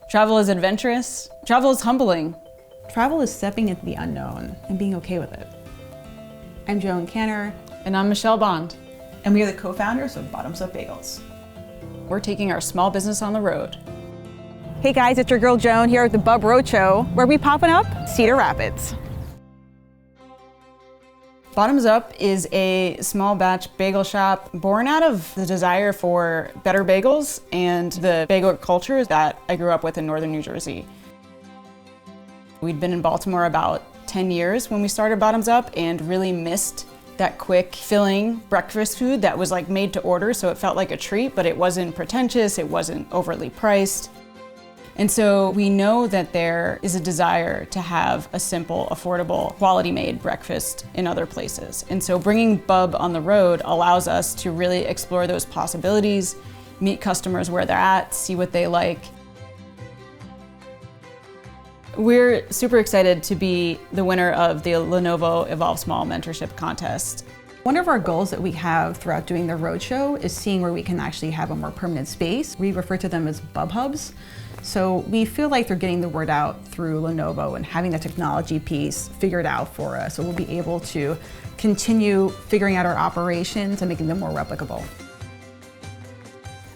Travel is adventurous. Travel is humbling. Travel is stepping into the unknown and being okay with it. I'm Joan Canner. And I'm Michelle Bond. And we are the co-founders of Up Bagels. We're taking our small business on the road. Hey guys, it's your girl Joan here at the BUB Roadshow. Where are we popping up? Cedar Rapids. Bottoms Up is a small batch bagel shop born out of the desire for better bagels and the bagel culture that I grew up with in northern New Jersey. We'd been in Baltimore about 10 years when we started Bottoms Up and really missed that quick, filling breakfast food that was like made to order, so it felt like a treat, but it wasn't pretentious, it wasn't overly priced. And so we know that there is a desire to have a simple, affordable, quality-made breakfast in other places. And so bringing BUB on the road allows us to really explore those possibilities, meet customers where they're at, see what they like. We're super excited to be the winner of the Lenovo Evolve Small Mentorship Contest. One of our goals that we have throughout doing the roadshow is seeing where we can actually have a more permanent space. We refer to them as BUB hubs. So we feel like they're getting the word out through Lenovo and having the technology piece figured out for us. So we'll be able to continue figuring out our operations and making them more replicable.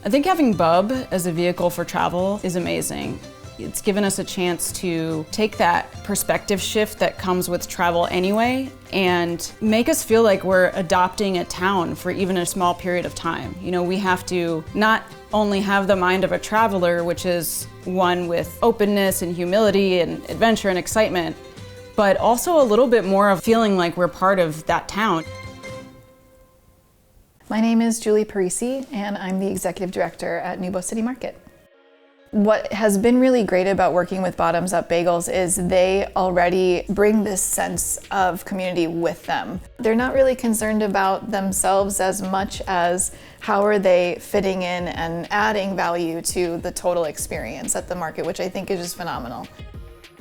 I think having BUB as a vehicle for travel is amazing. It's given us a chance to take that perspective shift that comes with travel anyway and make us feel like we're adopting a town for even a small period of time. You know, we have to not only have the mind of a traveler, which is one with openness and humility and adventure and excitement, but also a little bit more of feeling like we're part of that town. My name is Julie Parisi, and I'm the Executive Director at Nubo City Market. What has been really great about working with Bottoms Up Bagels is they already bring this sense of community with them. They're not really concerned about themselves as much as how are they fitting in and adding value to the total experience at the market, which I think is just phenomenal.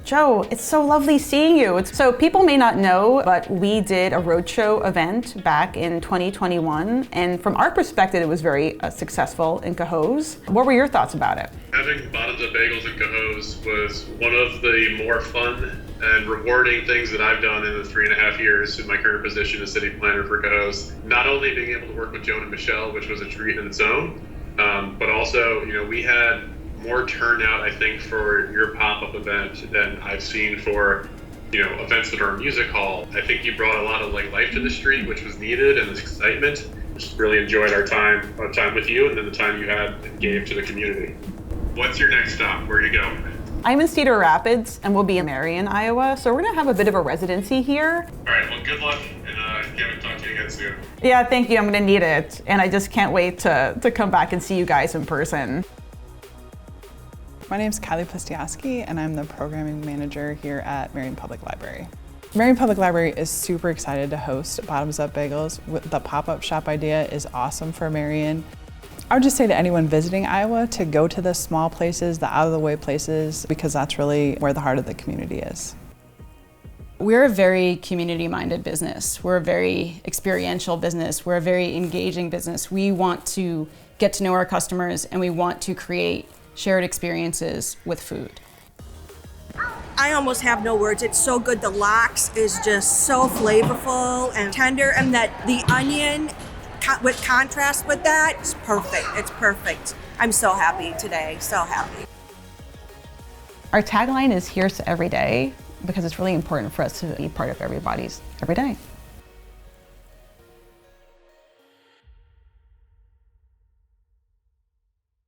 Joe, it's so lovely seeing you. So people may not know, but we did a roadshow event back in 2021, and from our perspective, it was very successful in Cohoes. What were your thoughts about it? Having Bottoms Up Bagels in Cohoes was one of the more fun and rewarding things that I've done in the 3.5 years in my current position as city planner for Cohoes. Not only being able to work with Joan and Michelle, which was a treat in its own, but also, we had more turnout, I think, for your pop-up event than I've seen for, events that are a music hall. I think you brought a lot of life to the street, which was needed, and this excitement. Just really enjoyed our time with you, and then the time you had and gave to the community. What's your next stop? Where are you going? I'm in Cedar Rapids, and we'll be in Marion, Iowa, so we're gonna have a bit of a residency here. All right, well, good luck, and can't talk to you again soon. Yeah, thank you, I'm gonna need it, and I just can't wait to come back and see you guys in person. My name is Kylie Plestiowski, and I'm the programming manager here at Marion Public Library. Marion Public Library is super excited to host Bottoms Up Bagels. The pop-up shop idea is awesome for Marion. I would just say to anyone visiting Iowa to go to the small places, the out-of-the-way places, because that's really where the heart of the community is. We're a very community-minded business. We're a very experiential business. We're a very engaging business. We want to get to know our customers, and we want to create shared experiences with food. I almost have no words. It's so good. The lox is just so flavorful and tender, and that the onion with contrast with that is perfect. It's perfect. I'm so happy today, so happy. Our tagline is "Here's to every day," because it's really important for us to be part of everybody's every day.